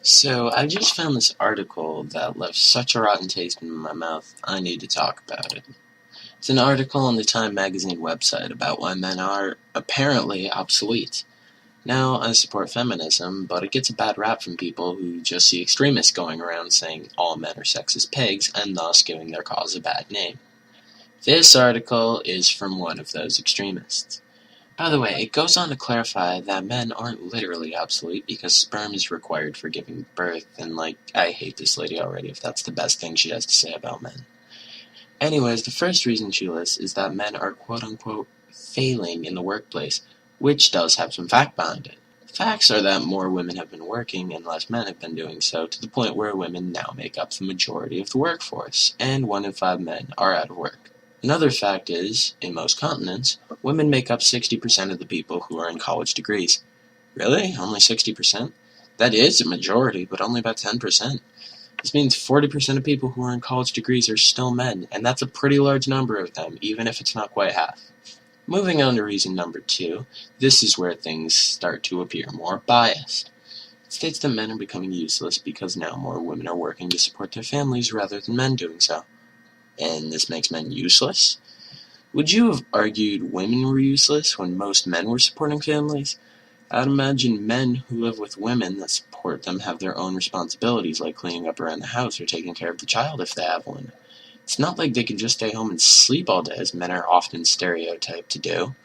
So, I just found this article that left such a rotten taste in my mouth, I need to talk about it. It's an article on the Time magazine website about why men are apparently obsolete. Now, I support feminism, but it gets a bad rap from people who just see extremists going around saying all men are sexist pigs and thus giving their cause a bad name. This article is from one of those extremists. By the way, it goes on to clarify that men aren't literally obsolete because sperm is required for giving birth, and I hate this lady already if that's the best thing she has to say about men. Anyways, the first reason she lists is that men are quote-unquote failing in the workplace, which does have some fact behind it. The facts are that more women have been working and less men have been doing so, to the point where women now make up the majority of the workforce, and 1 in 5 men are out of work. Another fact is, in most continents, women make up 60% of the people who are in college degrees. Really? Only 60%? That is a majority, but only about 10%. This means 40% of people who are in college degrees are still men, and that's a pretty large number of them, even if it's not quite half. Moving on to reason number 2, this is where things start to appear more biased. It states that men are becoming useless because now more women are working to support their families rather than men doing so. And this makes men useless? Would you have argued women were useless when most men were supporting families? I'd imagine men who live with women that support them have their own responsibilities, like cleaning up around the house or taking care of the child if they have one. It's not like they can just stay home and sleep all day, as men are often stereotyped to do.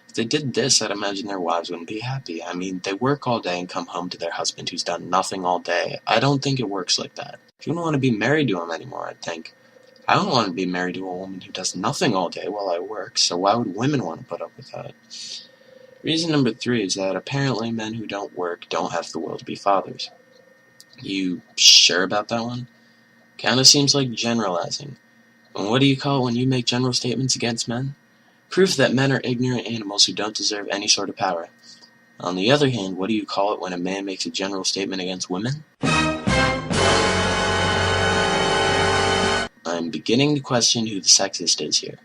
If they did this, I'd imagine their wives wouldn't be happy. I mean, they work all day and come home to their husband who's done nothing all day. I don't think it works like that. You wouldn't want to be married to him anymore, I'd think. I don't want to be married to a woman who does nothing all day while I work, so why would women want to put up with that? Reason number 3 is that apparently men who don't work don't have the will to be fathers. You sure about that one? Kinda seems like generalizing. And what do you call it when you make general statements against men? Proof that men are ignorant animals who don't deserve any sort of power. On the other hand, what do you call it when a man makes a general statement against women? I'm beginning to question who the sexist is here.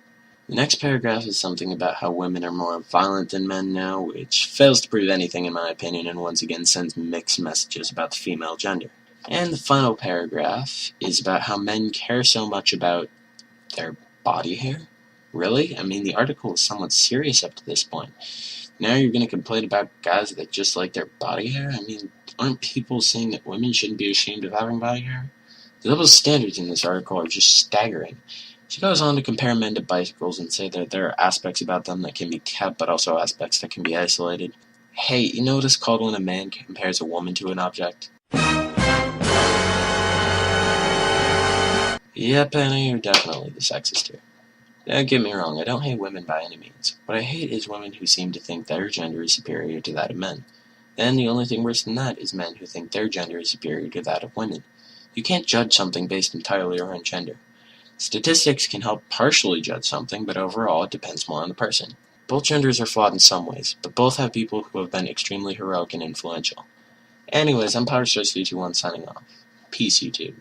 The next paragraph is something about how women are more violent than men now, which fails to prove anything in my opinion and once again sends mixed messages about the female gender. And the final paragraph is about how men care so much about their body hair. Really? I mean, the article is somewhat serious up to this point. Now you're going to complain about guys that just like their body hair? I mean, aren't people saying that women shouldn't be ashamed of having body hair? The double standards in this article are just staggering. She goes on to compare men to bicycles and say that there are aspects about them that can be kept, but also aspects that can be isolated. Hey, you know what it's called when a man compares a woman to an object? Yep, Anna, you're definitely the sexist here. Don't get me wrong, I don't hate women by any means. What I hate is women who seem to think their gender is superior to that of men. And the only thing worse than that is men who think their gender is superior to that of women. You can't judge something based entirely around gender. Statistics can help partially judge something, but overall it depends more on the person. Both genders are flawed in some ways, but both have people who have been extremely heroic and influential. Anyways, I'm PowerSource321 signing off. Peace, YouTube.